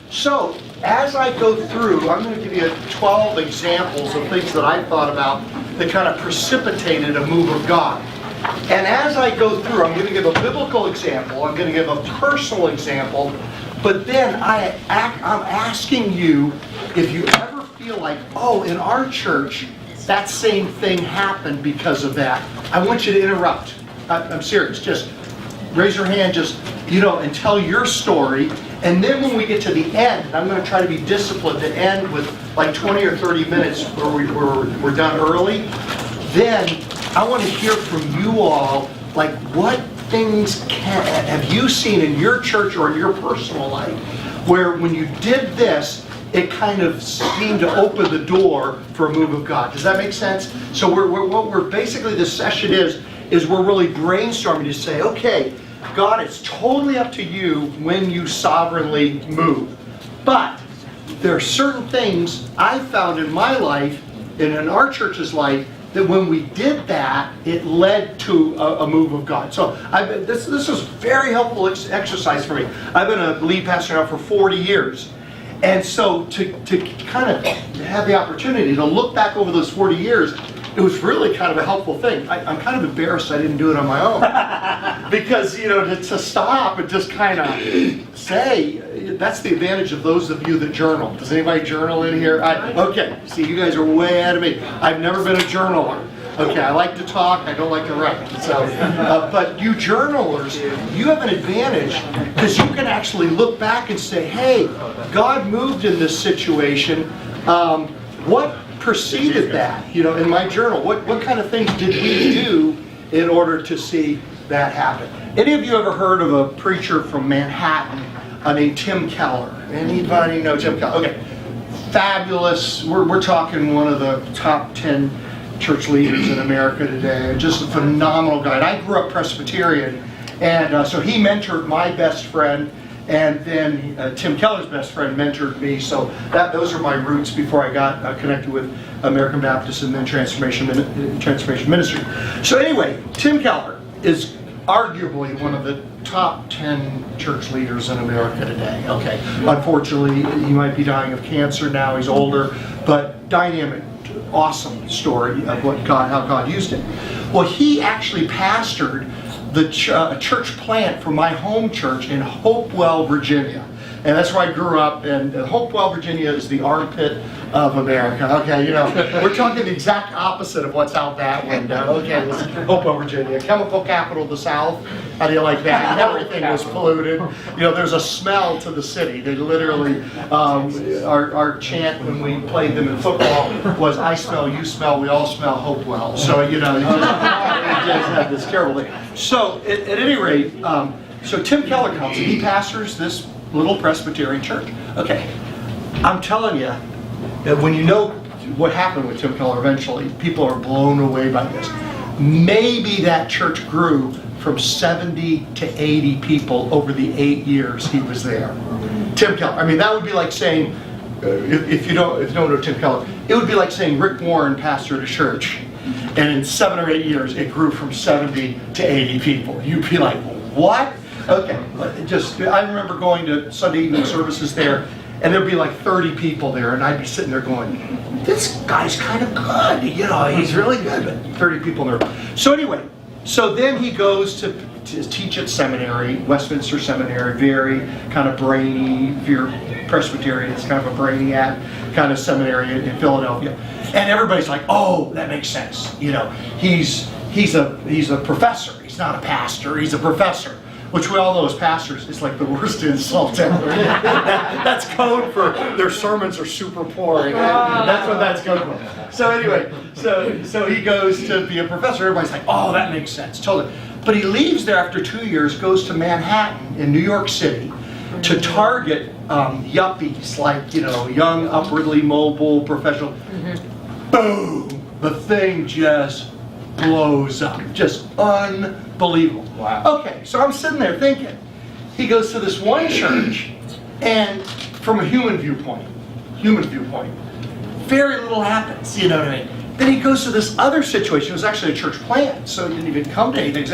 So, as I go through, I'm going to give you 12 examples of things that I thought about that kind of precipitated a move of God. And as I go through, I'm going to give a biblical example, I'm going to give a personal example, but then I'm asking you if you ever feel like, oh, in our church, that same thing happened because of that. I want you to interrupt. I'm serious. Just raise your hand, and tell your story. And then when we get to the end, I'm going to try to be disciplined to end with like 20 or 30 minutes where we're done early. Then I want to hear from you all, like what things have you seen in your church or in your personal life where when you did this, it kind of seemed to open the door for a move of God. Does that make sense? So what we're basically, this session is we're really brainstorming to say, okay, God, it's totally up to you when you sovereignly move. But there are certain things I found in my life and in our church's life that when we did that, it led to a move of God. So this was very helpful exercise for me. I've been a lead pastor now for 40 years. And so to kind of have the opportunity to look back over those 40 years, it was really kind of a helpful thing. I'm kind of embarrassed I didn't do it on my own. Because, to stop and just kind of say, that's the advantage of those of you that journal. Does anybody journal in here? Okay, see, you guys are way ahead of me. I've never been a journaler. Okay, I like to talk, I don't like to write. So, but you journalers, you have an advantage because you can actually look back and say, hey, God moved in this situation. What preceded that? In my journal, what kind of things did we do in order to see that happen? Any of you ever heard of a preacher from Manhattan named Tim Keller? Anybody know Tim Keller? Okay, fabulous. We're talking one of the top 10 church leaders in America today. Just a phenomenal guy. And I grew up Presbyterian, and so he mentored my best friend, and then Tim Keller's best friend mentored me. So those are my roots before I got connected with American Baptist and then Transformation Ministry. So anyway, Tim Keller is arguably one of the top 10 church leaders in America today. Okay, unfortunately, he might be dying of cancer now. He's older, but dynamic, awesome story of how God used him. Well, he actually pastored the church plant for my home church in Hopewell, Virginia. And that's where I grew up, and Hopewell, Virginia is the armpit of America. Okay, we're talking the exact opposite of what's out that window. Okay, Hopewell, Virginia, chemical capital of the South. How do you like that? Everything was polluted. There's a smell to the city. They literally, our chant when we played them in football was, I smell, you smell, we all smell Hopewell. So, it just had this terrible thing. So, at any rate, so Tim Keller comes and he pastors this little Presbyterian church. Okay, I'm telling you that when you know what happened with Tim Keller eventually, people are blown away by this. Maybe that church grew from 70 to 80 people over the 8 years he was there. Tim Keller. I mean, that would be like saying, if you don't know Tim Keller, it would be like saying Rick Warren pastored a church, and in 7 or 8 years it grew from 70 to 80 people. You'd be like, what? Okay, I remember going to Sunday evening services there, and there'd be like 30 people there, and I'd be sitting there going, this guy's kind of good, he's really good, but 30 people there. So anyway, so then he goes to teach at seminary, Westminster Seminary, very kind of brainy, if you're Presbyterian, it's kind of a brainiac kind of seminary in Philadelphia. And everybody's like, oh, that makes sense. He's a professor, he's not a pastor, he's a professor. Which we all know as pastors is like the worst insult ever. That's code for their sermons are super boring. That's what that's code for. So anyway, so he goes to be a professor. Everybody's like, oh, that makes sense. Totally. But he leaves there after 2 years, goes to Manhattan in New York City to target yuppies, like, young, upwardly mobile, professional. Boom! The thing just blows up. Just unbelievable. Wow. Okay, so I'm sitting there thinking, he goes to this one church, and from a human viewpoint, very little happens, you know what I mean? Then he goes to this other situation. It was actually a church plant, so it didn't even come to anything.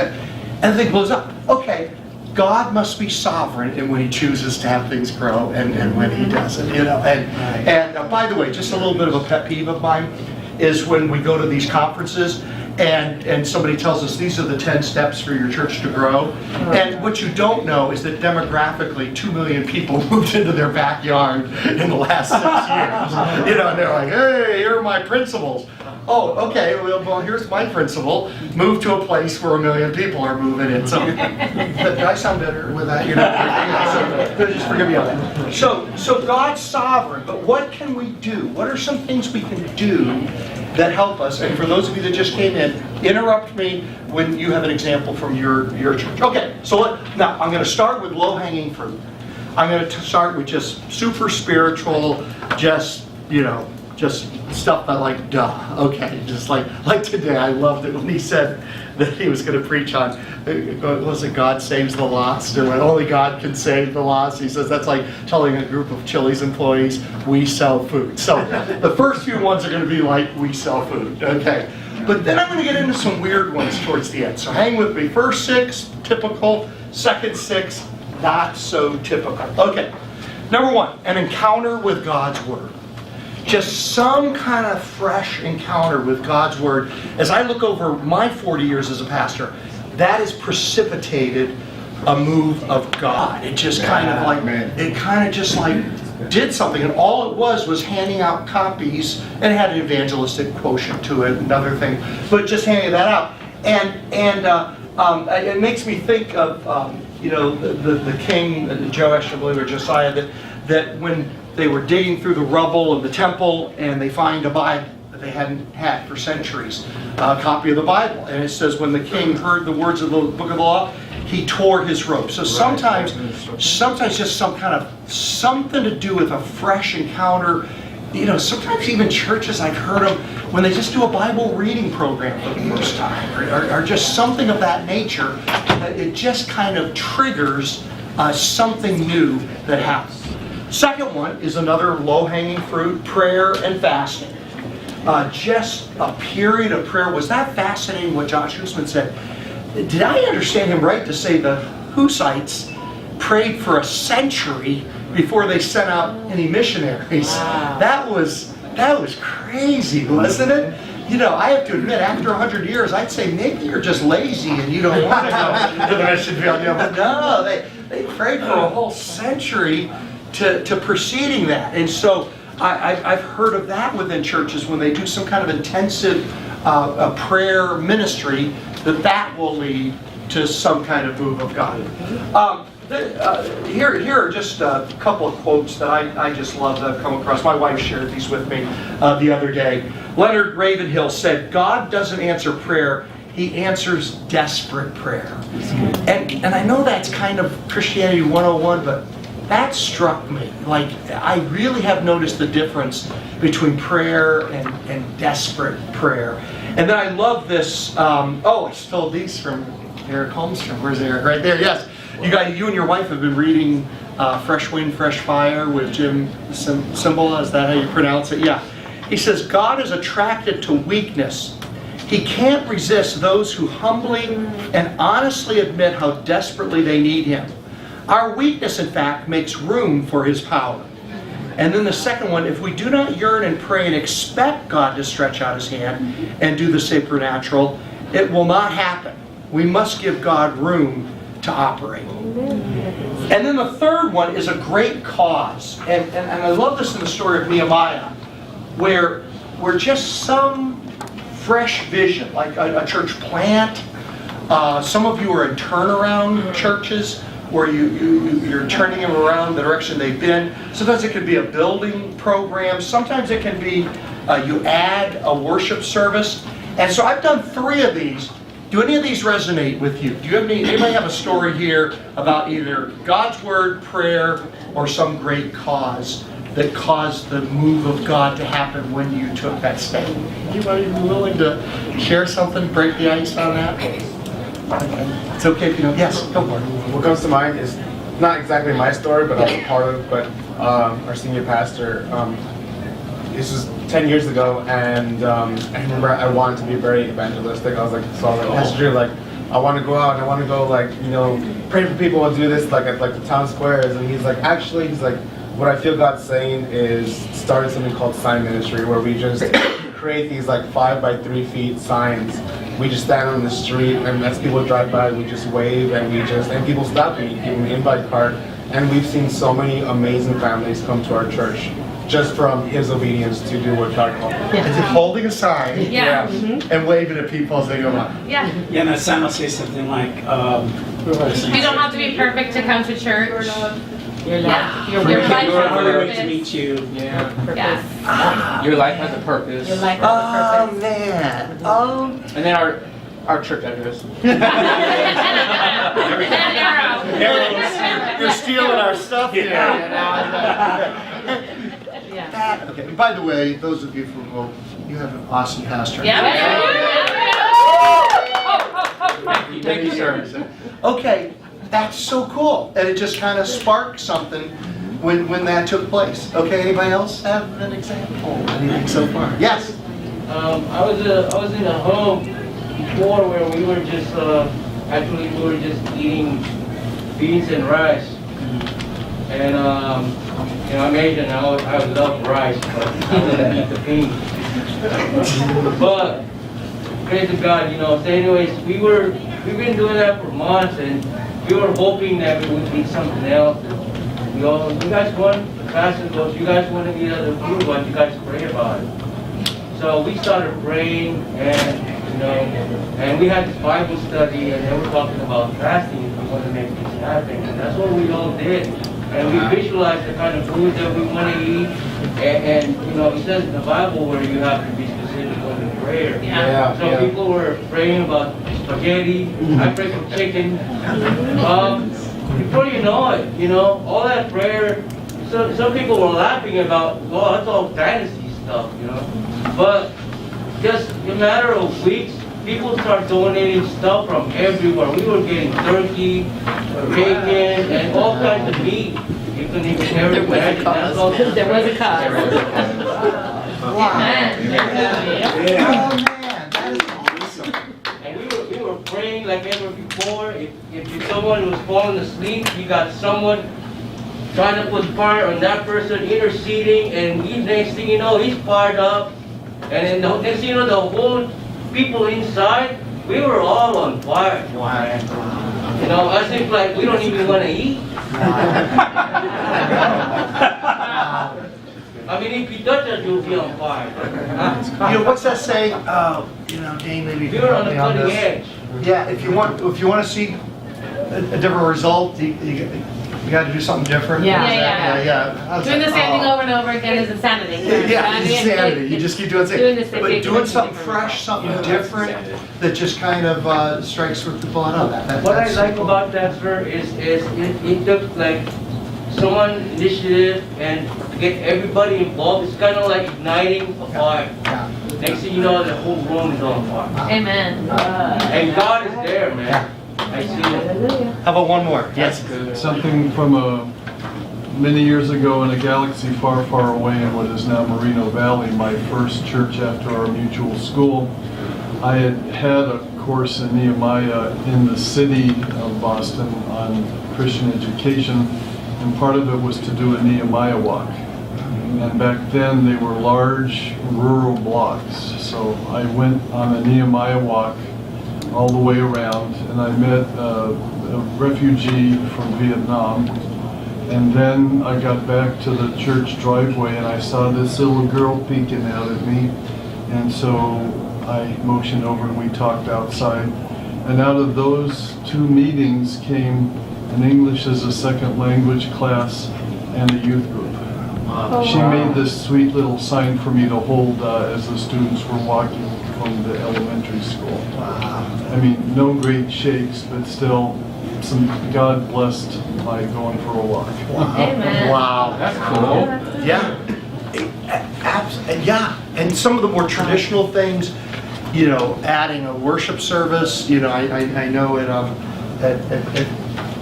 And the thing blows up. Okay, God must be sovereign in when He chooses to have things grow and when He doesn't, you know. And by the way, just a little bit of a pet peeve of mine is when we go to these conferences and somebody tells us these are the 10 steps for your church to grow. And what you don't know is that demographically 2 million people moved into their backyard in the last 6 years. You know, and they're like, hey, here are my principles. Oh, okay, well, here's my principle. Move to a place where 1 million people are moving in. So, did I sound better with that? You know, so, just forgive me on that. So God's sovereign, but what can we do? What are some things we can do that help us? And for those of you that just came in, interrupt me when you have an example from your church. Okay, so now I'm going to start with low-hanging fruit. I'm going to start with just super spiritual, just, you know, just stuff that like, duh. Okay, just like today, I loved it when he said that he was going to preach on, was it God saves the lost, or when only God can save the lost? He says that's like telling a group of Chili's employees, we sell food. So the first few ones are going to be like, we sell food, okay? But then I'm going to get into some weird ones towards the end. So hang with me. First 6, typical. Second 6, not so typical. Okay, number 1, an encounter with God's Word. Just some kind of fresh encounter with God's Word. As I look over my 40 years as a pastor, that has precipitated a move of God. It just kind of like, it kind of just like did something. And all it was handing out copies, and it had an evangelistic quotient to it, another thing, but just handing that out. And it makes me think of, you know, the king, Joash, I believe, or Josiah, that when they were digging through the rubble of the temple and they find a Bible that they hadn't had for centuries, a copy of the Bible. And it says when the king heard the words of the book of the law, he tore his robe. So sometimes just some kind of something to do with a fresh encounter. You know, sometimes even churches, I've heard them, when they just do a Bible reading program for the first time, or just something of that nature, it just kind of triggers something new that happens. Second one is another low-hanging fruit, prayer and fasting. Just a period of prayer. Was that fascinating what Josh Hussman said? Did I understand him right to say the Hussites prayed for a century before they sent out any missionaries? Wow. That was crazy, wasn't it? You know, I have to admit, after 100 years, I'd say maybe you're just lazy and you don't want to go to the mission field. You know, but no, they prayed for a whole century to preceding that. And so I've heard of that within churches when they do some kind of intensive prayer ministry, that will lead to some kind of move of God. Here are just a couple of quotes that I just love that I've come across. My wife shared these with me the other day. Leonard Ravenhill said, God doesn't answer prayer, He answers desperate prayer. And I know that's kind of Christianity 101, but that struck me. Like, I really have noticed the difference between prayer and desperate prayer. And then I love this, I stole these from Eric Holmstrom. Where's Eric? Right there, yes. You and your wife have been reading Fresh Wind, Fresh Fire with Jim Cymbala. Is that how you pronounce it? Yeah. He says, God is attracted to weakness. He can't resist those who humbly and honestly admit how desperately they need Him. Our weakness, in fact, makes room for His power. And then the second one, if we do not yearn and pray and expect God to stretch out His hand and do the supernatural, it will not happen. We must give God room to operate. And then the third one is a great cause. And I love this in the story of Nehemiah, where just some fresh vision, like a church plant. Some of you are in turnaround churches, where you're turning them around the direction they've been. Sometimes it can be a building program. Sometimes it can be you add a worship service. And so I've done 3 of these. Do any of these resonate with you? Do you have anybody have a story here about either God's Word, prayer, or some great cause that caused the move of God to happen when you took that step? Anybody willing to share something, break the ice on that? It's okay if you don't. Yes, go for it. What comes to mind is not exactly my story, but I was part of. But our senior pastor, this was 10 years ago, and I remember I wanted to be very evangelistic. I was like, Pastor Drew, like, I want to go out and I want to go pray for people and do this at the town squares. And he's like, actually, what I feel God's saying is starting something called sign ministry, where we just create these 5 by 3 feet signs. We just stand on the street, and as people drive by, we just wave, and people stop me, give me an invite card. And we've seen so many amazing families come to our church just from his obedience to do what God called him. Is it holding a sign Yeah. and waving at people as they go by? Yeah. Yeah, and that sign will say something like, You don't have to be perfect to come to church. Your life, Your "We're life has on a our way to purpose. meet you." yeah. Yes. Your life has a purpose. Your life has a Oh purpose. man. Oh. And then our church address. You're stealing our stuff here. Yeah. Okay. By the way, those of you from Hope, you have an awesome pastor. Thank you, sir. Okay, that's so cool, and it just kind of sparked something when that took place. Okay, anybody else have an example? Anything so far? Yes. I was in a home before where we were just eating beans and rice, and I'm Asian. I love rice, but I don't eat the beans. But praise to God, So anyways, we've been doing that for months, and we were hoping that we would eat something else. And you guys want? The pastor goes, you guys want to eat other food? Why don't you guys pray about it? So we started praying, and we had this Bible study, and they were talking about fasting if we want to make this happen. And that's what we all did. And we visualized the kind of food that we want to eat. And it says in the Bible where you have to be specific on the prayer. So people were praying about spaghetti. I prayed for chicken. Before you know it, all that prayer. So some people were laughing about, well, that's all fantasy stuff, But just a matter of weeks, people start donating stuff from everywhere. We were getting turkey, bacon, and all kinds of meat. You couldn't even ever imagine. That's all. There was a cause. Oh man, that is awesome. And we were praying like ever before. If someone was falling asleep, you got someone trying to put fire on that person, interceding, and next thing you know, he's fired up. And then next thing you know, the whole people inside, we were all on fire. As if we don't even want to eat. I mean, if you touch us, you'll be on fire. What's that saying? Oh, Dane, maybe you We can were help on the me on cutting this. edge. Yeah, if you want to see a different result, you got to do something different. Yeah. Doing the same thing over and over again is insanity. Yeah, it's insanity. You just keep doing the same. Doing the same But thing, doing doing something different fresh, something different, that just kind of strikes with people. I know that. What I that's so like cool. about that, sir, is it took someone initiative and to get everybody involved. It's kind of like igniting a fire. Yeah. Next thing you know, the whole room is on fire. Amen. And God is there, man. I see it. How about one more? Yes. Something from many years ago in a galaxy far, far away in what is now Moreno Valley, my first church after our mutual school. I had a course in Nehemiah in the city of Boston on Christian education, and part of it was to do a Nehemiah walk. And back then they were large rural blocks, so I went on a Nehemiah walk all the way around, and I met a refugee from Vietnam. And then I got back to the church driveway and I saw this little girl peeking out at me. And so I motioned over and we talked outside. And out of those two meetings came an English as a second language class and a youth group. She made this sweet little sign for me to hold as the students were walking from the elementary school. I mean, no great shakes, but still God blessed my going for a walk. Amen. Wow. That's cool. Yeah. Yeah. And some of the more traditional things, adding a worship service. I know at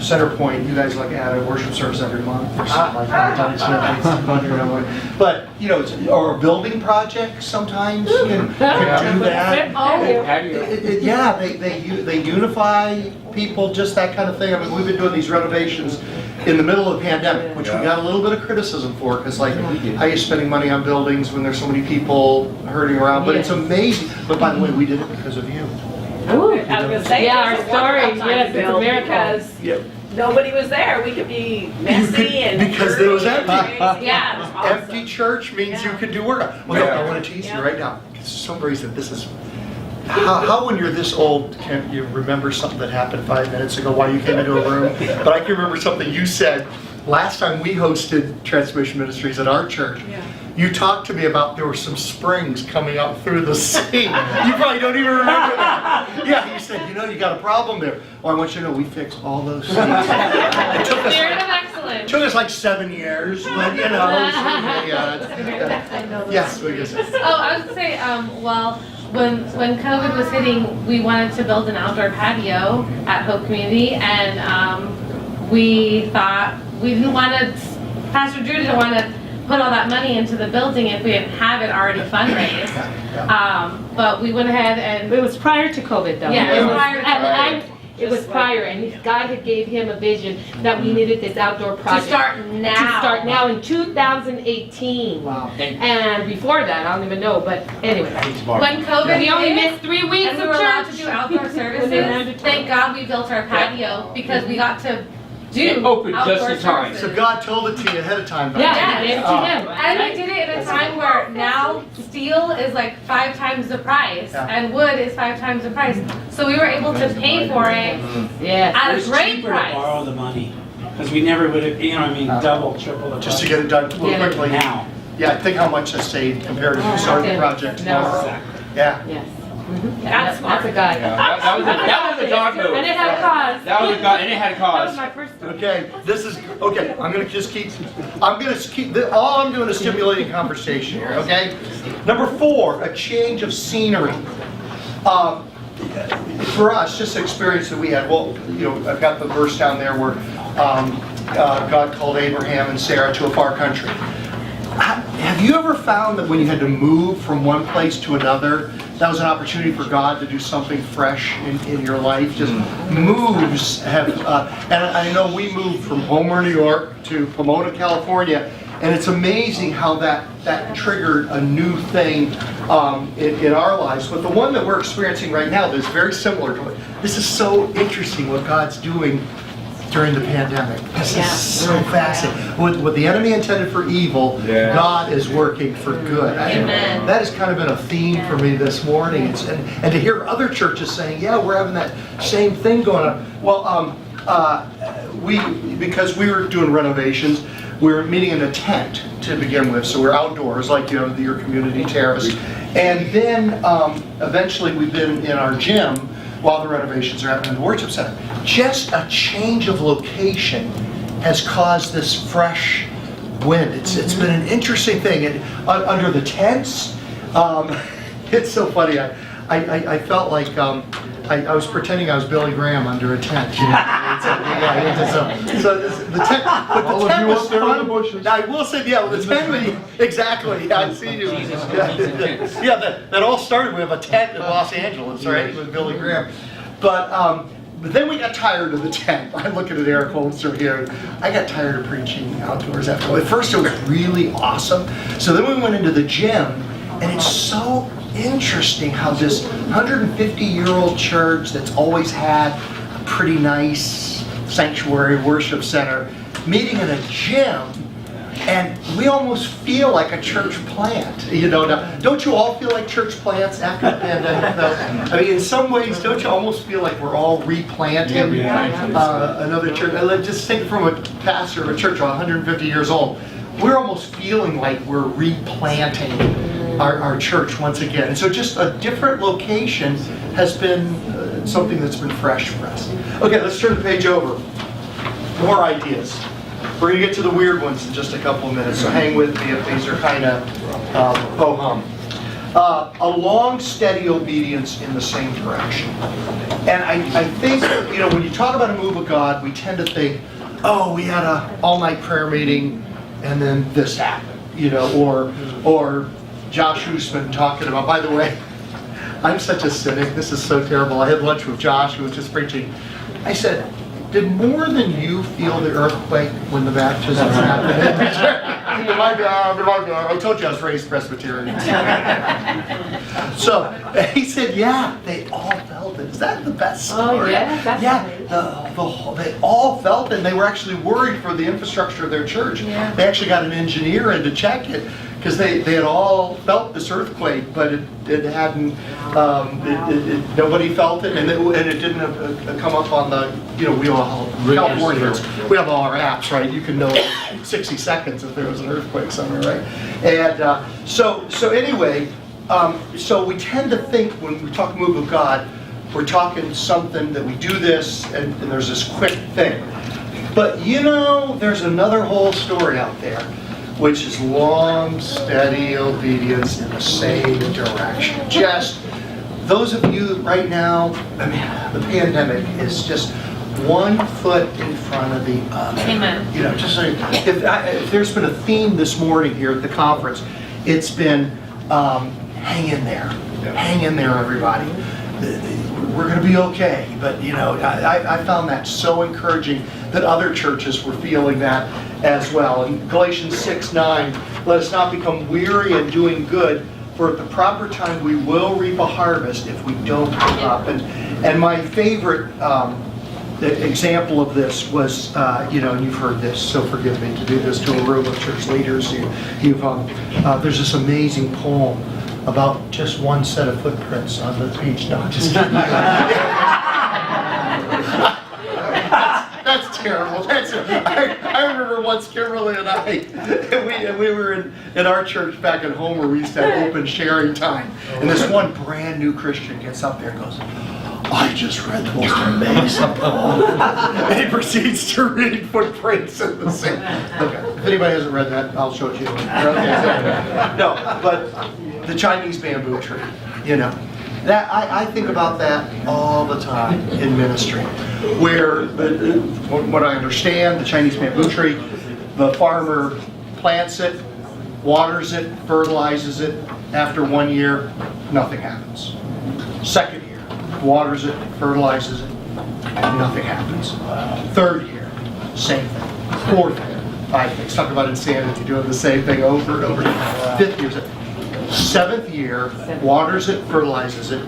Center Point, you guys like add a worship service every month or something like that. But, you know, or a building project sometimes can do that. Yeah, they unify people, just that kind of thing. I mean, we've been doing these renovations in the middle of the pandemic, which we got a little bit of criticism for, because like, how are you spending money on buildings when there's so many people hurting around? But it's amazing. But by the way, we did it because of you. Ooh. I was gonna say, Yeah, it's our a story, wonderful time yes, to it's a build miracle. because nobody was there. We could be messy and Because it was dirty and empty. crazy. Yeah, it was awesome. Empty church means you Yeah. can do work. Well, no, I want to tease you right now. Because somebody said this is, how when you're this old, can you remember something that happened 5 minutes ago while you came into a room? But I can remember something you said last time we hosted Transmission Ministries at our church. You talked to me about there were some springs coming up through the sea. You probably don't even remember that. Yeah, you said, you know, you got a problem there. Well, I want you to know we fixed all those things. It took us Spirit like, of excellence. took us like 7 years, but you know. Yes, what you say? Oh, I was gonna say, well, when COVID was hitting, we wanted to build an outdoor patio at Hope Community, and we thought we didn't want to. Pastor Drew didn't want to put all that money into the building if we didn't have it already fundraised. But we went ahead and It was prior to COVID though. Yeah, It was, prior to and COVID. it was prior, and God had gave him a vision that we needed this outdoor project. to start now. To start now in 2018. Wow. And before that, I don't even know, but anyway. When COVID We only hit, missed 3 weeks and we of were allowed church. to do outdoor When they services, had to- thank God we built our patio because we got to do It opened just outdoor in time. services. So God told it to you ahead of time. Yeah, we gave it to him. And we did it at a time where now steel is like 5 times the price Yeah. and wood is 5 times the price. So we were able to pay for it Yes. at It a was great cheaper to price. borrow the money, because we never would have, you know, I mean, double, triple the Just to budget. get it done Yeah. quickly. Now. Yeah, think how much that saved compared to if you started the project No. tomorrow. Exactly. Yeah. Yes. That's That's a guy. That was a God move. And it had a cause. That was a God, and it had a That was cause. my first. Okay, this is, okay, I'm gonna keep, all I'm doing is stimulating conversation here, okay? Number 4, a change of scenery. For us, just the experience that we had, well, you know, I've got the verse down there where God called Abraham and Sarah to a far country. Have you ever found that when you had to move from one place to another, that was an opportunity for God to do something fresh in your life? Just moves have, and I know we moved from Homer, New York to Pomona, California, and it's amazing how that triggered a new thing in our lives. But the one that we're experiencing right now that's very similar to it, this is so interesting what God's doing during the pandemic. This is so fascinating. What the enemy intended for evil, God is working for good. Amen. That has kind of been a theme for me this morning. And to hear other churches saying, yeah, we're having that same thing going on. Well, because we were doing renovations, we were meeting in a tent to begin with, so we're outdoors, like, you know, your community terrace. And then eventually we've been in our gym while the renovations are happening in the worship center. Just a change of location has caused this fresh wind. It's been an interesting thing. And under the tents, it's so funny. I felt like I was pretending I was Billy Graham under a tent. You know? The tent, but the tent was fun. I will say, yeah, the tent, exactly. Yeah, I see you. Yeah, that all started with a tent in Los Angeles, right, with Billy Graham. But then we got tired of the tent. I'm looking at Eric Holmster here. I got tired of preaching outdoors after. At first it was really awesome. So then we went into the gym, and it's so interesting how this 150-year-old church that's always had a pretty nice sanctuary worship center, meeting in a gym, and we almost feel like a church plant, you know. Now, don't you all feel like church plants after the pandemic, though? I mean, in some ways, don't you almost feel like we're all replanting another church? Just think from a pastor of a church 150 years old. We're almost feeling like we're replanting our church once again. And so just a different location has been something that's been fresh for us. Okay, let's turn the page over. More ideas. We're going to get to the weird ones in just a couple of minutes, so hang with me if these are kind of ho-hum. a long, steady obedience in the same direction. And I think, when you talk about a move of God, we tend to think, oh, we had a all-night prayer meeting, and then this happened, or Josh Hoosman talking about, by the way, I'm such a cynic, this is so terrible. I had lunch with Josh, who was just preaching. I said, did more than you feel the earthquake when the baptism happened? I told you I was raised Presbyterian. So he said, yeah, they all felt it. Is that the best story? Oh, yeah, that's They all felt it, and they were actually worried for the infrastructure of their church. Yeah. They actually got an engineer in to check it, because they had all felt this earthquake, but it hadn't, nobody felt it, and it didn't come up on the, we all, Californians, we have all our apps, right? You can know in 60 seconds if there was an earthquake somewhere, right? And so anyway, so we tend to think when we talk move of God, we're talking something that we do this, and there's this quick thing. But there's another whole story out there, which is long, steady obedience in the same direction. Just those of you right now, the pandemic is just one foot in front of the other. Amen. Just like, if there's been a theme this morning here at the conference, it's been hang in there. Hang in there, everybody. We're going to be okay. But, I found that so encouraging that other churches were feeling that as well. In Galatians 6:9, let us not become weary in doing good, for at the proper time we will reap a harvest if we don't give up. And my favorite example of this was, and you've heard this, so forgive me to do this to a room of church leaders. There's this amazing poem about just one set of footprints on the beach. No, just kidding. That's terrible. I remember once Kimberly and I, we were in our church back at home where we used to have open sharing time. And this one brand new Christian gets up there and goes, I just read the most amazing poem. And he proceeds to read footprints in the sand. Okay. If anybody hasn't read that, I'll show it to you. No, but the Chinese bamboo tree, That I think about that all the time in ministry, where what I understand, the Chinese bamboo tree, the farmer plants it, waters it, fertilizes it. After 1 year, nothing happens. Second year, waters it, fertilizes it, nothing happens. Third year, same thing. Fourth year, 5 things. Talk about insanity, doing the same thing over and over. Fifth year, seventh year, waters it, fertilizes it.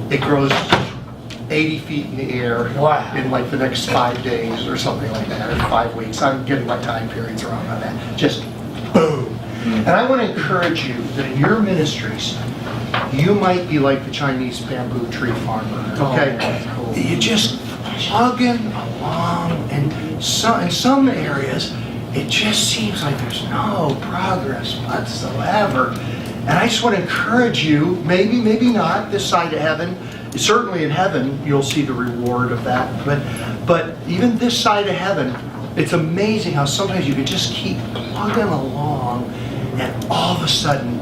It grows 80 feet in the air in like the next 5 days or something like that, or 5 weeks. I'm getting my time periods wrong on that. Just boom. And I want to encourage you that in your ministries, you might be like the Chinese bamboo tree farmer. Okay, you just plugging along, and in some areas, it just seems like there's no progress whatsoever. And I just want to encourage you, maybe not this side of heaven. Certainly in heaven, you'll see the reward of that. But even this side of heaven, it's amazing how sometimes you can just keep plugging along, and all of a sudden,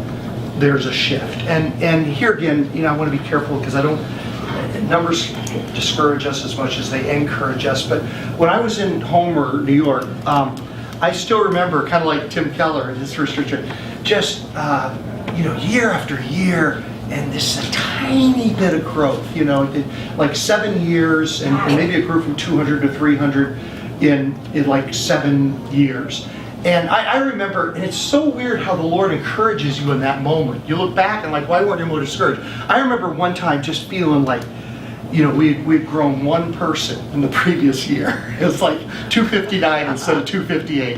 there's a shift. And here again, I want to be careful because numbers discourage us as much as they encourage us. But when I was in Homer, New York, I still remember, kind of like Tim Keller in his first church, just year after year, and this is a tiny bit of growth. Like 7 years, and maybe it grew from 200 to 300 in like 7 years. And I remember, and it's so weird how the Lord encourages you in that moment. You look back and like, why weren't you more discouraged? I remember one time just feeling like, we'd grown one person in the previous year. It was like 259 instead of 258.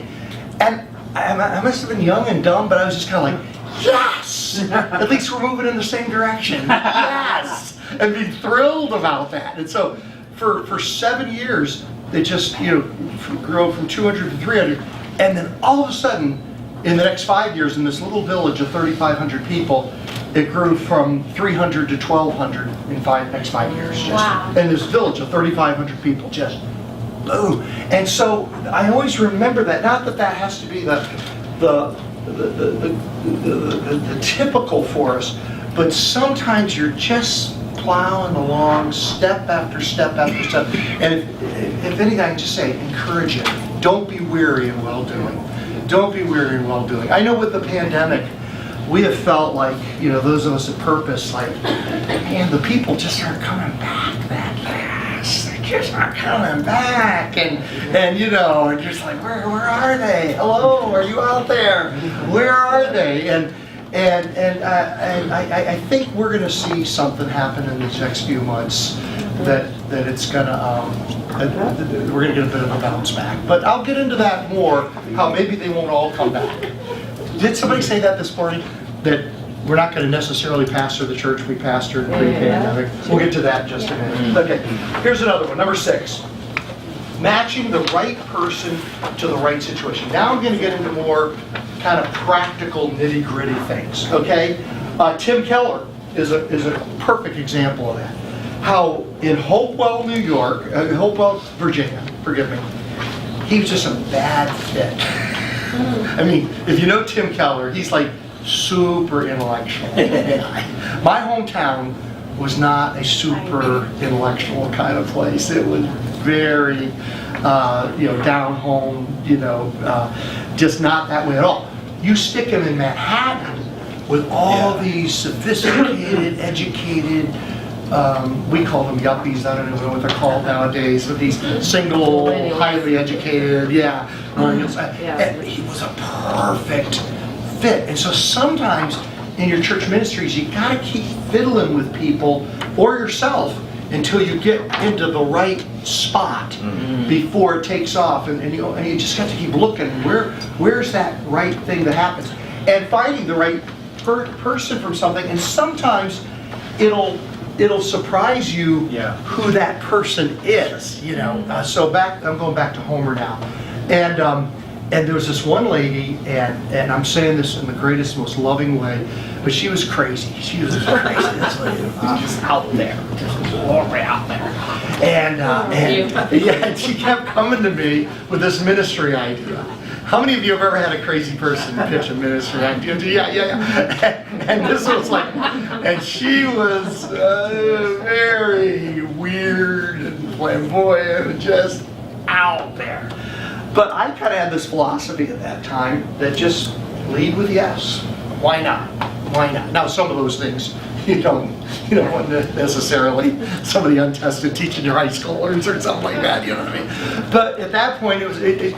And I must have been young and dumb, but I was just kind of like, yes! At least we're moving in the same direction. Yes! And be thrilled about that. And so for 7 years, it just, grew from 200 to 300. And then all of a sudden, in the next 5 years, in this little village of 3,500 people, it grew from 300 to 1,200 in next 5 years. Wow. And this village of 3,500 people, just boom. And so I always remember that. Not that has to be the the typical for us, but sometimes you're just plowing along step after step after step. And if anything, I can just say, encourage it. Don't be weary in well-doing. Don't be weary in well-doing. I know with the pandemic, we have felt like, those of us at Purpose, like, man, the people just aren't coming back that fast. They just aren't coming back. And just like, where are they? Hello, are you out there? Where are they? And I think we're going to see something happen in these next few months that it's going to, we're going to get a bit of a bounce back. But I'll get into that more, how maybe they won't all come back. Did somebody say that this morning? That we're not going to necessarily pastor the church we pastored pre-pandemic? We'll get to that in just a minute. Okay, here's another one, number 6. Matching the right person to the right situation. Now I'm going to get into more kind of practical nitty-gritty things, okay? Tim Keller is a perfect example of that. How in Hopewell, Virginia, forgive me, he was just a bad fit. I mean, if you know Tim Keller, he's like super intellectual. My hometown was not a super intellectual kind of place. It was very, down home, just not that way at all. You stick him in Manhattan with all these sophisticated, educated, we call them yuppies, I don't know what they're called nowadays, with these single, highly educated, and he was a perfect fit. And so sometimes in your church ministries, you gotta keep fiddling with people or yourself until you get into the right spot before it takes off. And you just got to keep looking, where's that right thing that happens? And finding the right person from something, and sometimes it'll surprise you who that person is, So I'm going back to Homer now. And there was this one lady, and I'm saying this in the greatest, most loving way, but she was crazy. She was crazy. This lady was just out there, just way out there. And she kept coming to me with this ministry idea. How many of you have ever had a crazy person pitch a ministry idea? Yeah. And this was like, and she was very weird and flamboyant and just out there. But I kind of had this philosophy at that time that just lead with yes. Why not? Why not? Now some of those things you don't want necessarily somebody untested teaching your high schoolers or something like that, you know what I mean? But at that point,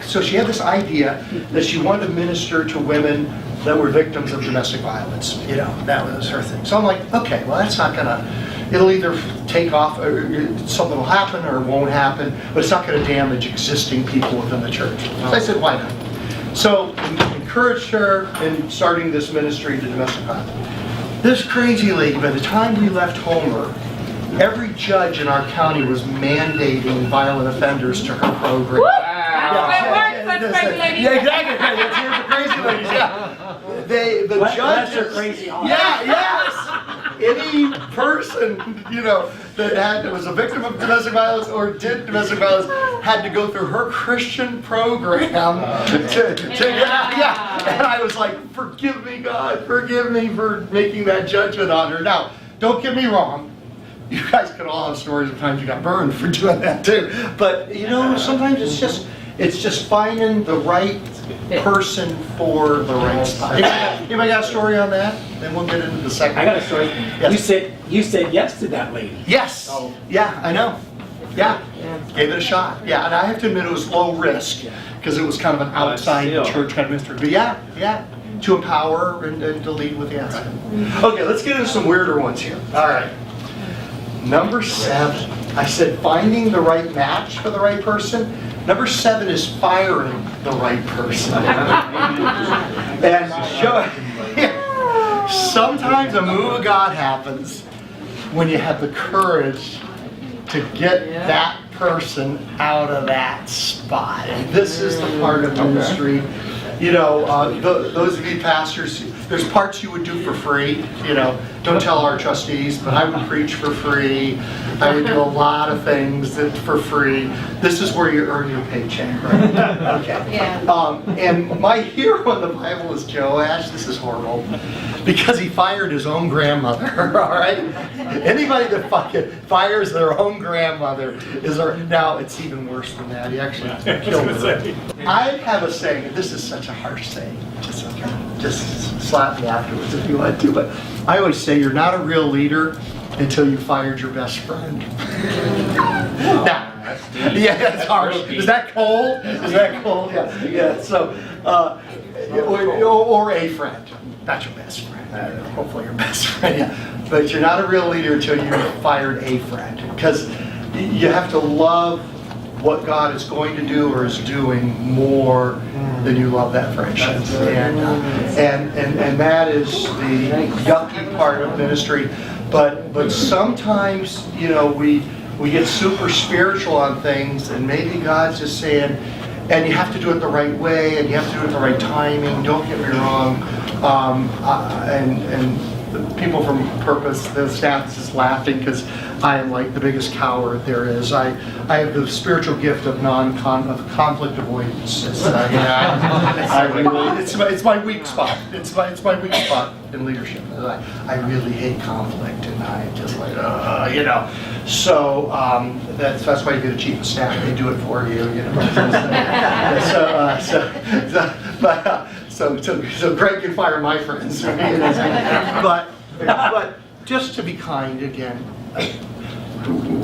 so she had this idea that she wanted to minister to women that were victims of domestic violence. That was her thing. So I'm like, okay, well that's not gonna, it'll either take off, or something will happen or it won't happen, but it's not gonna damage existing people within the church. So I said, why not? So encouraged her in starting this ministry to domestic violence. This crazy lady, by the time we left Homer, every judge in our county was mandating violent offenders to her program. That's the way it works, that's crazy lady. Yeah, exactly. Here's the crazy ladies. The judges. That's crazy. Yes. Any person, that was a victim of domestic violence or did domestic violence had to go through her Christian program to get out. Yeah. And I was like, forgive me, God, forgive me for making that judgment on her. Now, don't get me wrong. You guys could all have stories of times you got burned for doing that too. But sometimes it's just finding the right person for the right spot. Anybody got a story on that? Then we'll get into the second. I got a story. Yes. You said yes to that lady. Yes. Oh. Yeah, I know. Yeah. Gave it a shot. Yeah, and I have to admit it was low risk because it was kind of an outside church kind of ministry. But yeah, to empower and to lead with the answer. Okay, let's get into some weirder ones here. All right. Number 7. I said finding the right match for the right person. Number 7 is firing the right person. And sometimes a move of God happens when you have the courage to get that person out of that spot. And this is the part of ministry. Those of you pastors, there's parts you would do for free, don't tell our trustees, but I would preach for free. I would do a lot of things for free. This is where you earn your paycheck, right? Okay. Yeah. And my hero in the Bible is Joash. This is horrible. Because he fired his own grandmother, all right? Anybody that fucking fires their own grandmother now it's even worse than that. He actually killed her. I have a saying, and this is such a harsh saying, just slap me afterwards if you want to, but I always say you're not a real leader until you fired your best friend. Now, yeah, that's harsh. Is that cold? Is that cold? Yeah. Yeah. So, or a friend, not your best friend. Hopefully your best friend. Yeah. But you're not a real leader until you fired a friend, because you have to love what God is going to do or is doing more than you love that friendship. And that is the yucky part of ministry. But sometimes, we get super spiritual on things, and maybe God's just saying, and you have to do it the right way, and you have to do it the right timing. Don't get me wrong. And the people from Purpose, the staff is just laughing because I am like the biggest coward there is. I have the spiritual gift of conflict avoidance. It's my weak spot. It's my weak spot in leadership. I really hate conflict, and I just like So that's why you get a chief of staff. They do it for you. So Greg can fire my friends. But just to be kind again,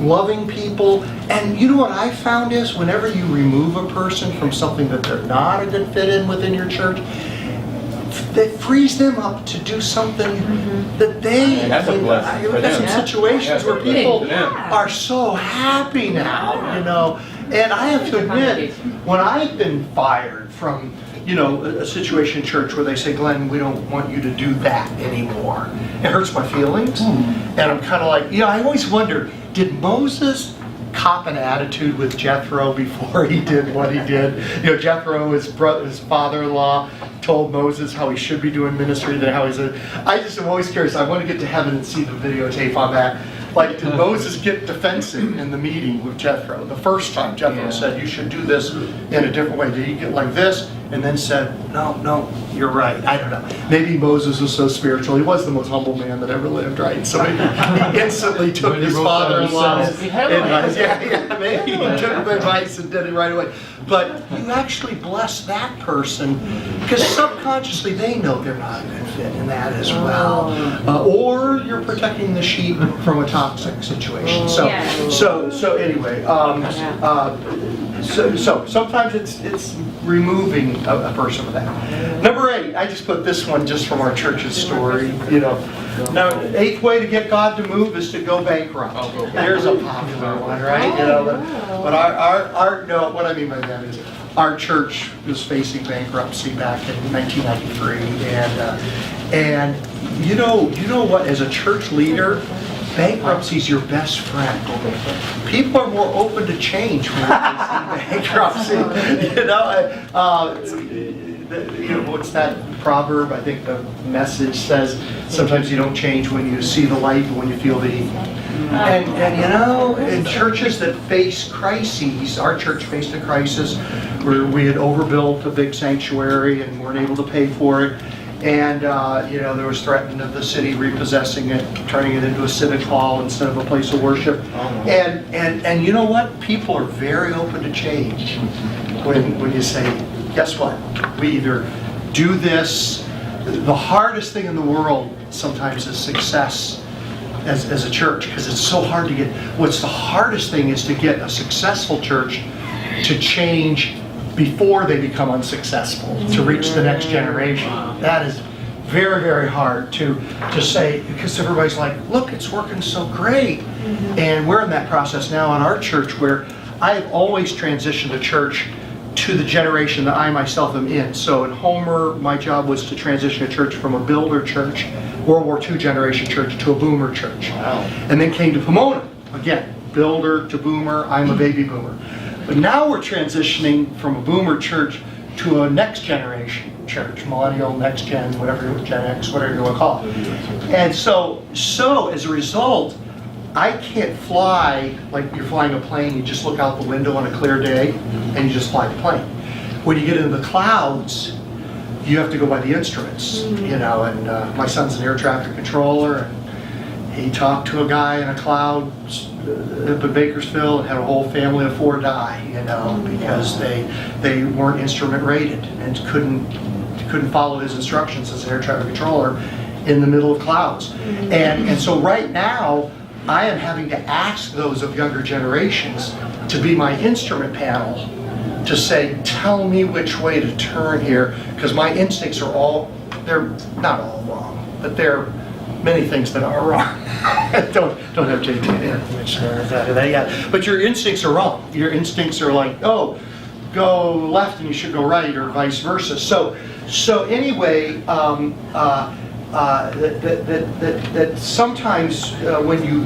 loving people. And you know what I found is whenever you remove a person from something that they're not a good fit in within your church, that frees them up to do something that they. That's a blessing. I've got some situations where people are so happy now, And I have to admit, when I've been fired from a situation in church where they say, Glenn, we don't want you to do that anymore. It hurts my feelings. And I'm kind of like, I always wonder, did Moses cop an attitude with Jethro before he did what he did? Jethro, his father-in-law, told Moses how he should be doing ministry, then how he's I just am always curious. I want to get to heaven and see the videotape on that. Like, did Moses get defensive in the meeting with Jethro? The first time Jethro said, you should do this in a different way. Did he get like this and then said, no, you're right? I don't know. Maybe Moses was so spiritual. He was the most humble man that ever lived, right? So maybe he instantly took his father-in-law's advice. Yeah, maybe he took the advice and did it right away. But you actually bless that person because subconsciously they know they're not a good fit in that as well. Or you're protecting the sheep from a toxic situation. So anyway, so sometimes it's removing a person from that. Number 8, I just put this one just from our church's story. Now, 8th way to get God to move is to go bankrupt. There's a popular one, right? But what I mean by that is our church was facing bankruptcy back in 1993, and you know what? As a church leader, bankruptcy is your best friend. People are more open to change when they see bankruptcy. What's that proverb? I think the Message says sometimes you don't change when you see the light, but when you feel the heat. And in churches that face crises, our church faced a crisis where we had overbuilt a big sanctuary and weren't able to pay for it. And there was threat of the city repossessing it, turning it into a civic hall instead of a place of worship. And you know what? People are very open to change when you say, guess what? We either do this. The hardest thing in the world sometimes is success as a church, because it's so hard to get. What's the hardest thing is to get a successful church to change before they become unsuccessful, to reach the next generation. That is very, very hard to say, because everybody's like, look, it's working so great. And we're in that process now in our church where I've always transitioned the church to the generation that I myself am in. So in Homer, my job was to transition a church from a builder church, World War II generation church, to a boomer church. Wow. And then came to Pomona, again, builder to boomer, I'm a baby boomer. But now we're transitioning from a boomer church to a next generation. church, millennial, next gen, whatever, Gen X, whatever you want to call it. And so as a result, I can't fly like you're flying a plane. You just look out the window on a clear day and you just fly the plane. When you get into the clouds, you have to go by the instruments, you know, and my son's an air traffic controller, and he talked to a guy in a cloud up in Bakersfield and had a whole family of 4 die, you know, because they weren't instrument rated and couldn't follow his instructions as an air traffic controller in the middle of clouds. And so right now, I am having to ask those of younger generations to be my instrument panel, to say, tell me which way to turn here, because my instincts are they're not all wrong, but there are many things that are wrong. don't have JT there, which that yet. But your instincts are wrong. Your instincts are like, oh, go left and you should go right, or vice versa. So anyway, that sometimes when you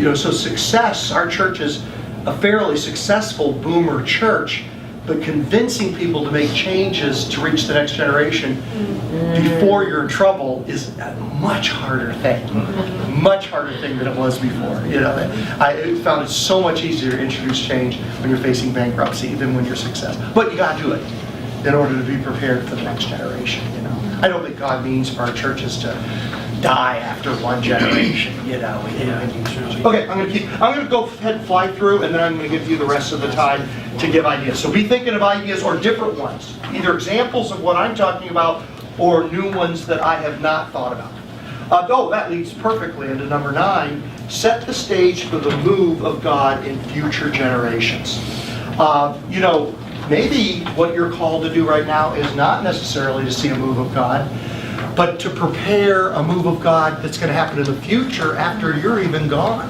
know, so success, our church is a fairly successful boomer church, but convincing people to make changes to reach the next generation before you're in trouble is a much harder thing. Much harder thing than it was before. You know, I found it so much easier to introduce change when you're facing bankruptcy than when you're successful. But you got to do it in order to be prepared for the next generation. You know, I don't think God means for our churches to die after one generation. You know. Okay, I'm going to go ahead and fly through, and then I'm going to give you the rest of the time to give ideas. So be thinking of ideas or different ones, either examples of what I'm talking about or new ones that I have not thought about. That leads perfectly into number 9. Set the stage for the move of God in future generations. You know, maybe what you're called to do right now is not necessarily to see a move of God, but to prepare a move of God that's going to happen in the future after you're even gone.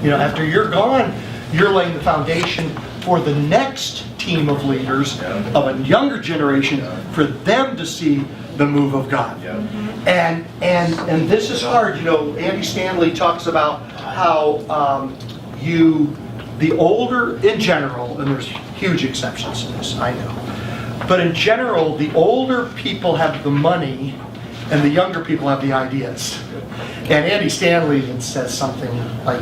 You know, after you're gone, you're laying the foundation for the next team of leaders of a younger generation for them to see the move of God. And this is hard. You know, Andy Stanley talks about how the older, in general, and there's huge exceptions to this, I know, but in general, the older people have the money and the younger people have the ideas. And Andy Stanley even says something like,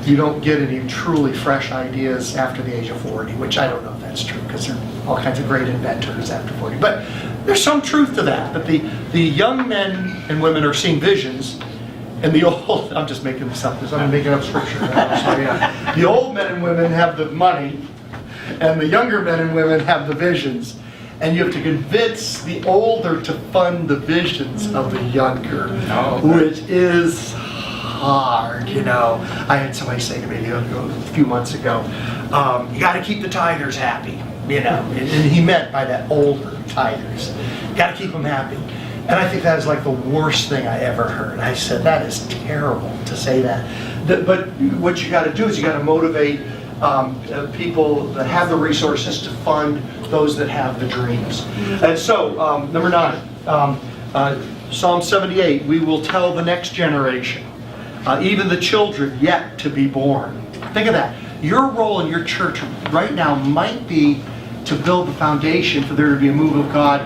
you don't get any truly fresh ideas after the age of 40, which I don't know if that's true, because there are all kinds of great inventors after 40. But there's some truth to that, that the young men and women are seeing visions, and the old, I'm just making this up, I'm making up scripture. The old men and women have the money, and the younger men and women have the visions. And you have to convince the older to fund the visions of the younger, which is hard, you know. I had somebody say to me a few months ago, you got to keep the tithers happy, you know. And he meant by that older tithers. You got to keep them happy. And I think that is like the worst thing I ever heard. I said, that is terrible to say that. But what you got to do is you got to motivate people that have the resources to fund those that have the dreams. And so, number 9, Psalm 78, we will tell the next generation, even the children yet to be born. Think of that. Your role in your church right now might be to build the foundation for there to be a move of God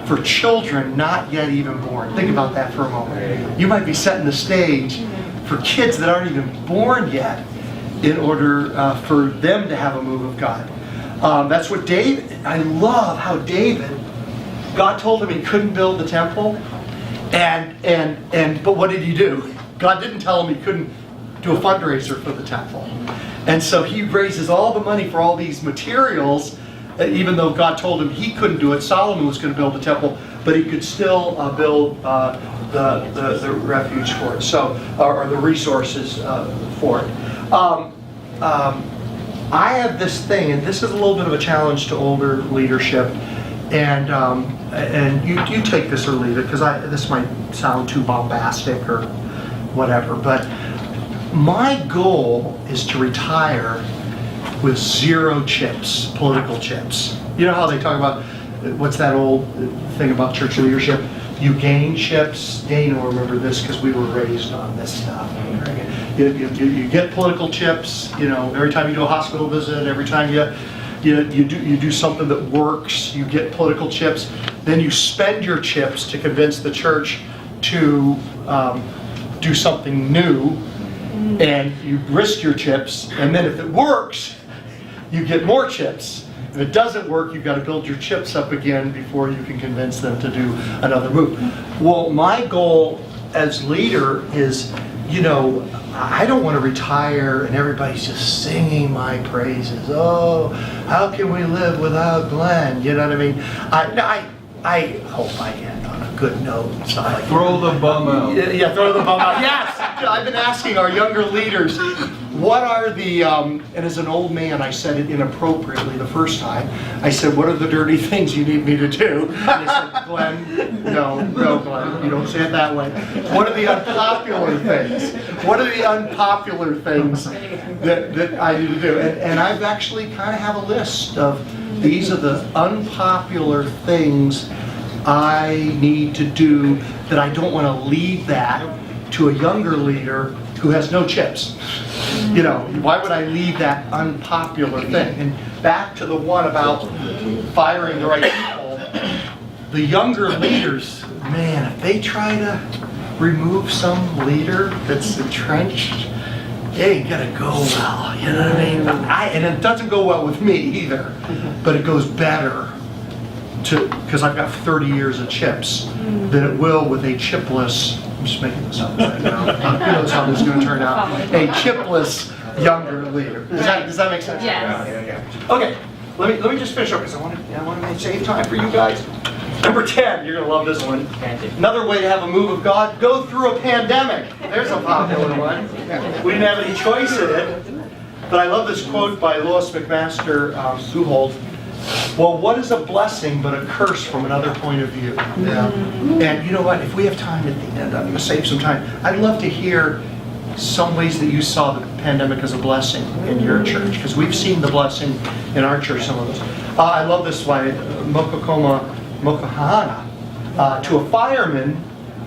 for children not yet even born. Think about that for a moment. You might be setting the stage for kids that aren't even born yet, in order for them to have a move of God. That's what David, I love how David, God told him he couldn't build the temple, but what did he do? God didn't tell him he couldn't do a fundraiser for the temple. And so he raises all the money for all these materials, even though God told him he couldn't do it. Solomon was going to build the temple, but he could still build the refuge for it, or the resources for it. I have this thing, and this is a little bit of a challenge to older leadership, and you take this or leave it, because this might sound too bombastic or whatever, but my goal is to retire with 0 chips, political chips. You know how they talk about, what's that old thing about church leadership? You gain chips. Dana will remember this because we were raised on this stuff. You get political chips. You know, every time you do a hospital visit, every time you do something that works, you get political chips. then you spend your chips to convince the church to do something new, and you risk your chips, and then if it works, you get more chips. If it doesn't work, you've got to build your chips up again before you can convince them to do another move. Well, my goal as leader is, you know, I don't want to retire and everybody's just singing my praises. Oh, how can we live without Glenn? You know what I mean? I hope I end on a good note. And stuff like Throw the bum out. yeah, throw the bum out. Yes! I've been asking our younger leaders, what are the, and as an old man, I said it inappropriately the first time. I said, what are the dirty things you need me to do? And they said, Glenn, no, Glenn, you don't say it that way. What are the unpopular things? What are the unpopular things that I need to do? And I've actually kind of have a list of, these are the unpopular things I need to do, that I don't want to leave that to a younger leader who has no chips. You know, why would I leave that unpopular thing? And back to the one about firing the right people, the younger leaders, man, if they try to remove some leader that's entrenched, it ain't gonna go well, you know what I mean? And it doesn't go well with me either, but it goes better because I've got 30 years of chips than it will with a chipless, I'm just making this up right now, who knows how this is gonna turn out, a chipless younger leader. Does that make sense? Yes. Yeah. Okay, let me just finish up because I want to save time for you guys. Number 10, you're gonna love this one. Another way to have a move of God, go through a pandemic. There's a popular one. We didn't have any choice in it. But I love this quote by Lois McMaster Suhold. Well, what is a blessing but a curse from another point of view? Yeah. And you know what, if we have time at the end, I'm gonna save some time. I'd love to hear some ways that you saw the pandemic as a blessing in your church, because we've seen the blessing in our church, some of us. I love this one, Mokahana. To a fireman,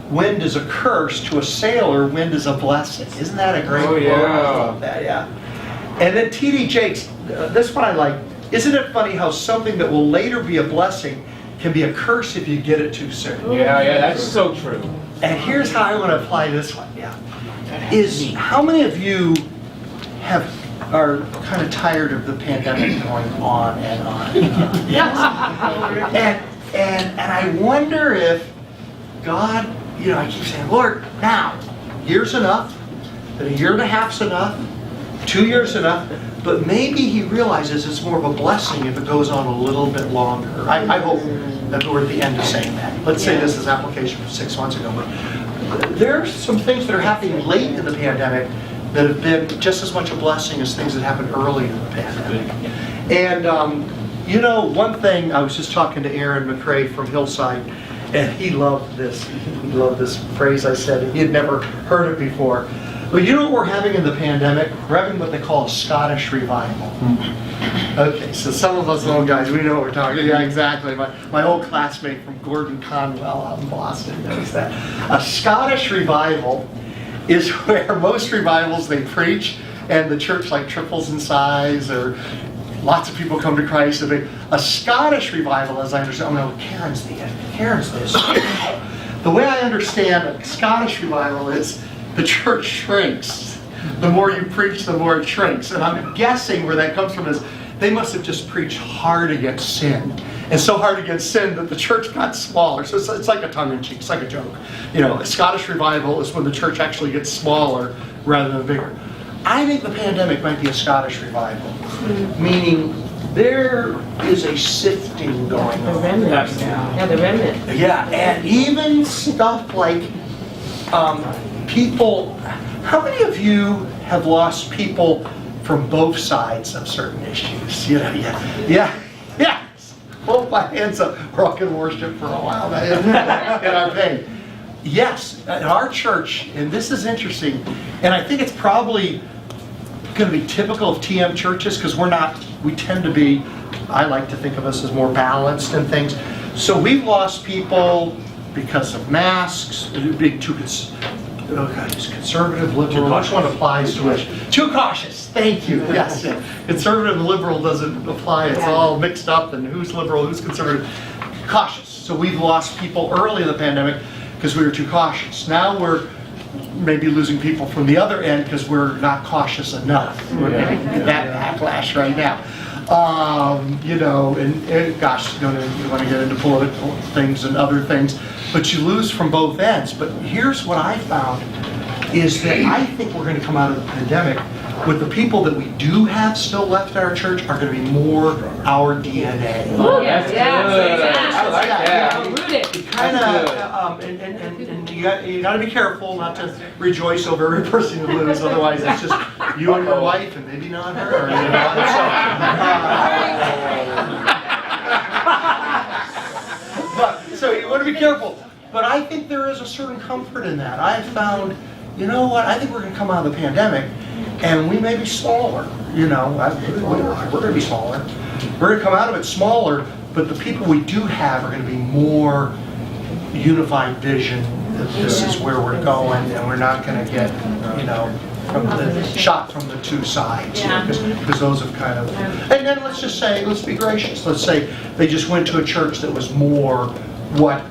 wind is a curse. To a sailor, wind is a blessing. Isn't that a great quote? yeah. I love that, yeah. And then T.D. Jakes, this one I like. Isn't it funny how something that will later be a blessing can be a curse if you get it too soon? Yeah, that's so true. And here's how I want to apply this one, is how many of you are kind of tired of the pandemic going on and on and on? Yes. And I wonder if God, you know, I keep saying, Lord, now, year's enough, a year and a half's enough, 2 years enough, but maybe he realizes it's more of a blessing if it goes on a little bit longer. I hope that we're at the end of saying that. Let's say this is application from 6 months ago, but there are some things that are happening late in the pandemic that have been just as much a blessing as things that happened early in the pandemic. And you know, one thing, I was just talking to Aaron McCrae from Hillside, and he loved this. He loved this phrase I said. He had never heard it before. But you know what we're having in the pandemic? We're having what they call a Scottish revival. Okay, so some of us old guys, we know what we're talking about. Yeah, exactly. My old classmate from Gordon Conwell out in Boston knows that. A Scottish revival is where most revivals, they preach, and the church like triples in size, or lots of people come to Christ. A Scottish revival, as I understand, oh no, Karen's this. The way I understand a Scottish revival is the church shrinks. The more you preach, the more it shrinks. And I'm guessing where that comes from is they must have just preached hard against sin. And so hard against sin that the church got smaller. So it's like a tongue-in-cheek, it's like a joke. You know, a Scottish revival is when the church actually gets smaller rather than bigger. I think the pandemic might be a Scottish revival. Meaning there is a sifting going on. The remnant. Yeah, the remnant. Yeah, and even stuff like people, how many of you have lost people from both sides of certain issues? You know, yeah. Hold my hands up. We're all going to worship for a while in our pain. Yes, in our church, and this is interesting, and I think it's probably going to be typical of TM churches because we tend to be, I like to think of us as more balanced and things. So we've lost people because of masks, being too conservative, liberal, which one applies to which? Too cautious, thank you, yes. Conservative and liberal doesn't apply, it's all mixed up, and who's liberal, who's conservative. Cautious. So we've lost people early in the pandemic because we were too cautious. Now we're maybe losing people from the other end because we're not cautious enough. We're getting that backlash right now. You know, and gosh, you don't want to get into political things and other things, but you lose from both ends. But here's what I found is that I think we're going to come out of the pandemic with the people that we do have still left at our church are going to be more our DNA. I like that. You kind of, and you got to be careful not to rejoice over every person you lose, otherwise it's just you and your wife and maybe not her. You know? So you want to be careful. But I think there is a certain comfort in that. I have found, you know what, I think we're going to come out of the pandemic and we may be smaller. You know, we're going to be smaller. We're going to come out of it smaller, but the people we do have are going to be more unified vision. This is where we're going, and we're not going to get, you know, shot from the two sides. Because those have kind of. And then let's just say, let's be gracious. Let's say they just went to a church that was more what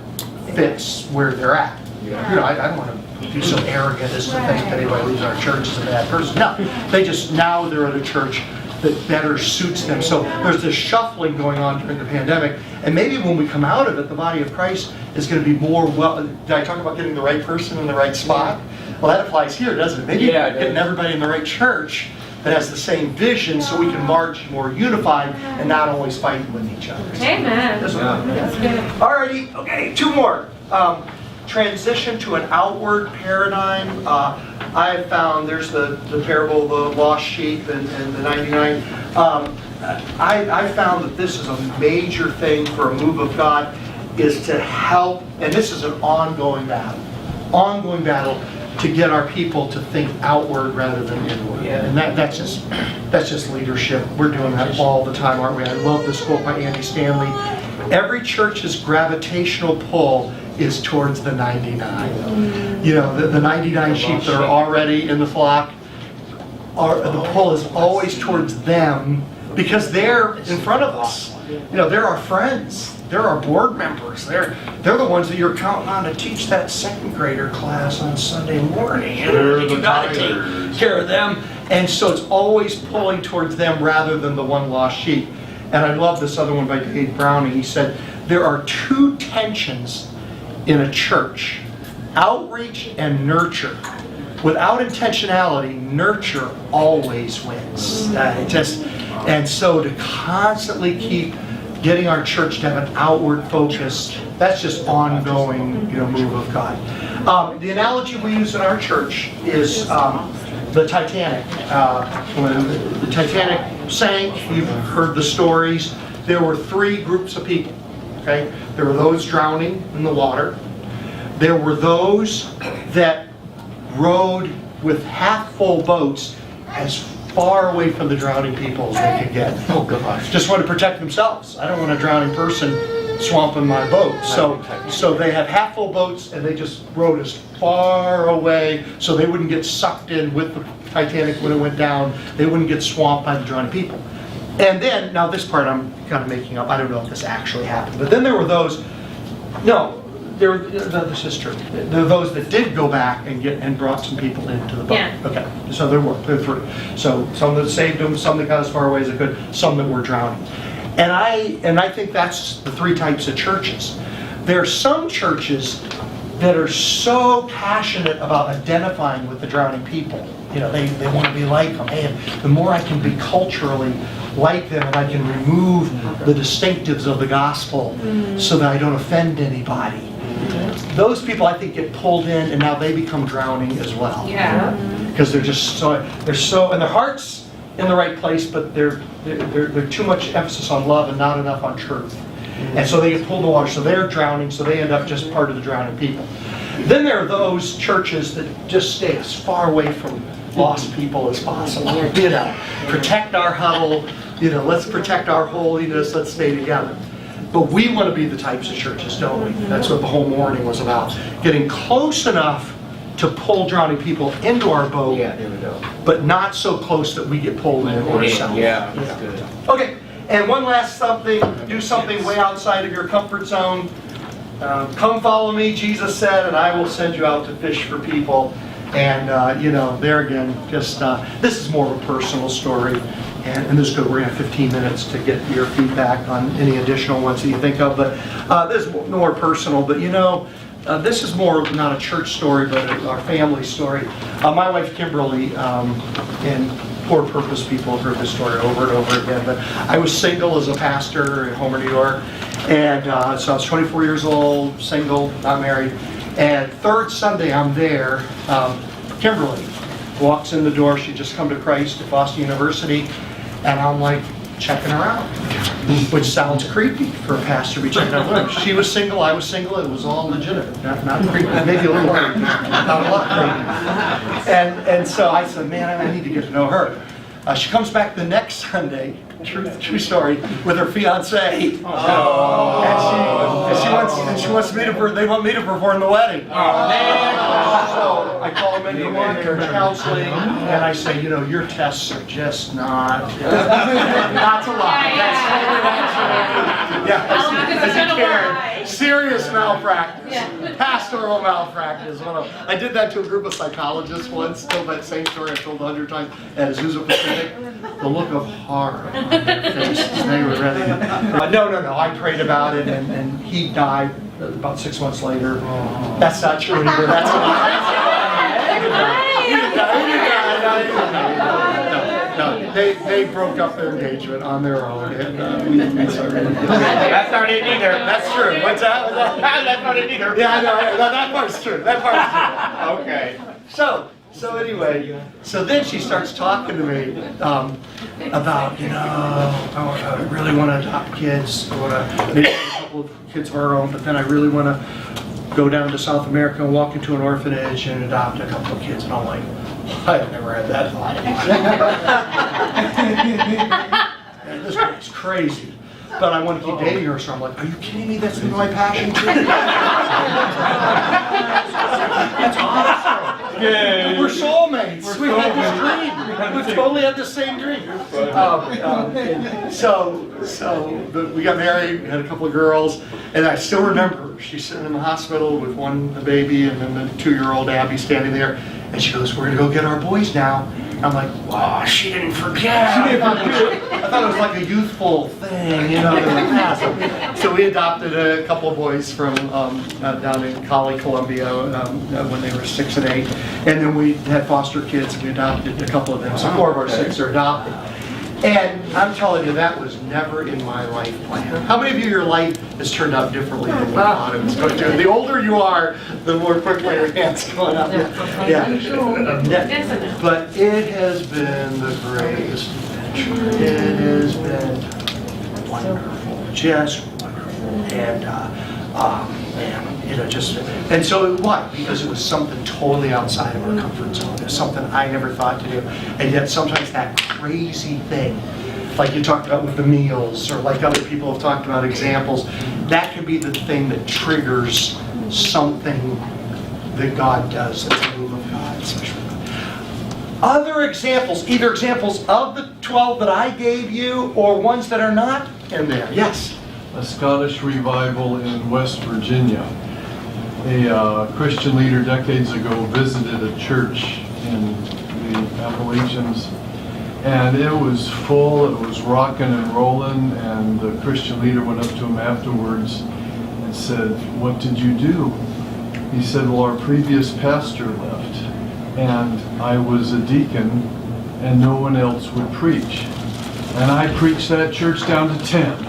fits where they're at. You know, I don't want to be so arrogant as to think that anybody leaves our church is a bad person. No, they just, now they're at a church that better suits them. So there's this shuffling going on during the pandemic, and maybe when we come out of it, the body of Christ is going to be more well. Did I talk about getting the right person in the right spot? Well, that applies here, doesn't it? Maybe getting everybody in the right church that has the same vision, so we can march more unified and not always fighting with each other. Amen. That's good. Alrighty, okay, two more. Transition to an outward paradigm. I have found there's the parable of the lost sheep and the 99. I found that this is a major thing for a move of God, is to help, and this is an ongoing battle to get our people to think outward rather than inward. And that's just leadership. We're doing that all the time, aren't we? I love this quote by Andy Stanley. Every church's gravitational pull is towards the 99. You know, the 99 sheep that are already in the flock, the pull is always towards them because they're in front of us. You know, they're our friends. They're our board members. They're the ones that you're counting on to teach that second grader class on Sunday morning. You got to take care of them. And so it's always pulling towards them rather than the one lost sheep. And I love this other one by Dave Browning. He said, there are two tensions in a church, outreach and nurture. Without intentionality, nurture always wins. And so to constantly keep getting our church to have an outward focus, that's just ongoing, move of God. The analogy we use in our church is the Titanic. When the Titanic sank, you've heard the stories. There were three groups of people. Okay? There were those drowning in the water. There were those that rowed with half-full boats as far away from the drowning people as they could get. Oh gosh! Just want to protect themselves. I don't want a drowning person swamping my boat. So they had half-full boats, and they just rowed as far away so they wouldn't get sucked in with the Titanic when it went down. They wouldn't get swamped by the drowning people. And then, now this part I'm kind of making up. I don't know if this actually happened. But then there were those, this is true. There were those that did go back and brought some people into the boat. Yeah. Okay, so there were three. So some that saved them, some that got as far away as they could, some that were drowning. And I think that's the three types of churches. There are some churches that are so passionate about identifying with the drowning people. They want to be like them. Hey, the more I can be culturally like them and I can remove the distinctives of the gospel so that I don't offend anybody. Those people, I think, get pulled in and now they become drowning as well. Yeah. Because they're so, and their heart's in the right place, but they're too much emphasis on love and not enough on truth. And so they get pulled in the water, so they're drowning, so they end up just part of the drowning people. Then there are those churches that just stay as far away from lost people as possible. Protect our huddle, let's protect our holiness, let's stay together. But we want to be the types of churches, don't we? That's what the whole morning was about. Getting close enough to pull drowning people into our boat, but not so close that we get pulled in ourselves. Yeah, that's good. Okay, and one last something, do something way outside of your comfort zone. come follow me, Jesus said, and I will send you out to fish for people. And, there again, just, this is more of a personal story. And this is good. We're going to have 15 minutes to get your feedback on any additional ones that you think of. But this is more personal. But, this is more not a church story, but our family story. My wife, Kimberly, and poor purpose people have heard this story over and over again. But I was single as a pastor in Homer, New York. And so I was 24 years old, single, not married. And third Sunday I'm there, Kimberly walks in the door. She'd just come to Christ at Boston University. And I'm like checking her out, which sounds creepy for a pastor to be checking out women. She was single, I was single, it was all legitimate, not creepy, maybe a little creepy, not a lot creepy. And so I said, man, I need to get to know her. She comes back the next Sunday, true story, with her fiance. Oh. And she wants me to. They want me to perform the wedding. Oh man! So I call them into one, they're counseling, and I say, your tests are just not to lie. Yeah. As you care. Serious malpractice. Pastoral malpractice. I did that to a group of psychologists once. Told that same story I told 100 times at Azusa Pacific. The look of horror on their faces. They were ready. No. I prayed about it, and he died about 6 months later. That's not true either. That's not. No, they broke up their engagement on their own. And, That's not it either. That's true. What's that? That's not it either. Yeah, no, that part's true. That part's true. Okay. So anyway, so then she starts talking to me about, I really want to adopt kids. I want to maybe have a couple of kids of our own, but then I really want to go down to South America and walk into an orphanage and adopt a couple of kids. And I'm like, I've never had that thought. And this girl's crazy. But I want to keep dating her, so I'm like, are you kidding me? That's my passion too. That's awesome. Yeah. We're soulmates. We had this dream. We totally had the same dream. But we got married, we had a couple of girls, and I still remember she's sitting in the hospital with the baby, and then the 2-year-old Abby standing there, and she goes, we're going to go get our boys now. I'm like, wow, she didn't forget. I thought it was like a youthful thing, So we adopted a couple of boys from down in Cali, Colombia, when they were 6 and 8. And then we had foster kids, and we adopted a couple of them. So 4 of our 6 are adopted. And I'm telling you, that was never in my life plan. How many of you, your life has turned out differently than what you thought it was going to? The older you are, the more quickly your hands going up. Yeah. But it has been the greatest adventure. It has been wonderful, just wonderful. And and so why? Because it was something totally outside of our comfort zone. It was something I never thought to do. And yet sometimes that crazy thing, like you talked about with the meals, or like other people have talked about examples, that can be the thing that triggers something that God does, that's a move of God, especially. Other examples, either examples of the 12 that I gave you, or ones that are not in there. Yes? A Scottish revival in West Virginia. A Christian leader decades ago visited a church in the Appalachians, and it was full, it was rocking and rolling, and the Christian leader went up to him afterwards and said, what did you do? He said, well, our previous pastor left, and I was a deacon, and no one else would preach. And I preached that church down to 10.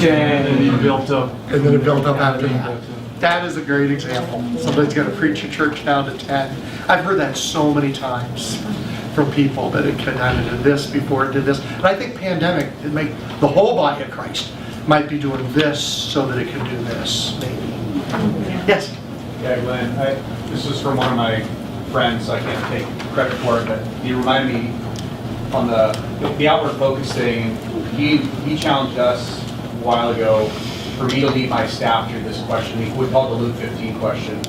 And he built up. And then it built up after that. That is a great example. Somebody's going to preach a church down to 10. I've heard that so many times from people that it could have did this before it did this. And I think pandemic, it make the whole body of Christ might be doing this so that it can do this, maybe. Yes? Yeah, Glenn, this was from one of my friends, so I can't take credit for it, but he reminded me on the outward focus thing. He challenged us a while ago for me to lead my staff through this question. We call it the Luke 15 question,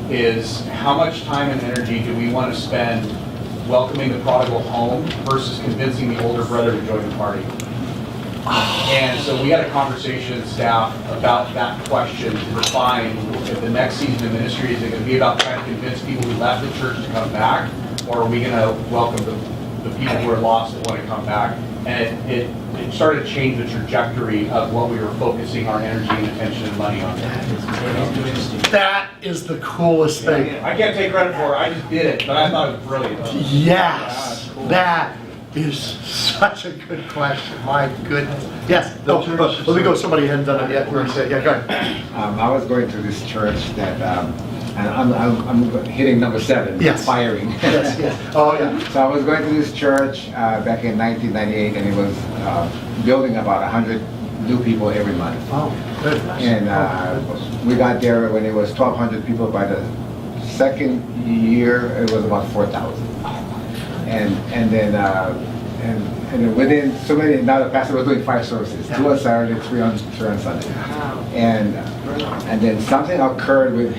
is how much time and energy do we want to spend welcoming the prodigal home versus convincing the older brother to join the party? And so we had a conversation with staff about that question to define if the next season of ministry, is it going to be about trying to convince people who left the church to come back? Or are we going to welcome the people who are lost that want to come back? And it started to change the trajectory of what we were focusing our energy and attention and money on. That is the coolest thing. I can't take credit for it, I just did it, but I thought it was brilliant. Yes, that is such a good question. My goodness. Yes. Oh, let me go. Somebody hadn't done it yet. We're gonna say, yeah, go ahead. I was going to this church that, and I'm hitting number 7. Yes. Firing. Yes, yes. Oh, yeah. So I was going to this church back in 1998, and it was building about 100 new people every month. Oh, good. And we got there when it was 1,200 people. By the second year, it was about 4,000. And then within so many, now the pastor was doing 5 services, 2 on Saturday, 3 on Sunday. And then something occurred with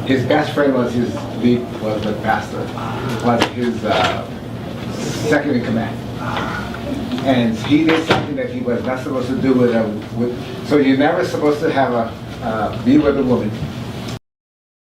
his best friend was the pastor, was his second in command. And he did something that he was not supposed to do so you're never supposed to have be with a woman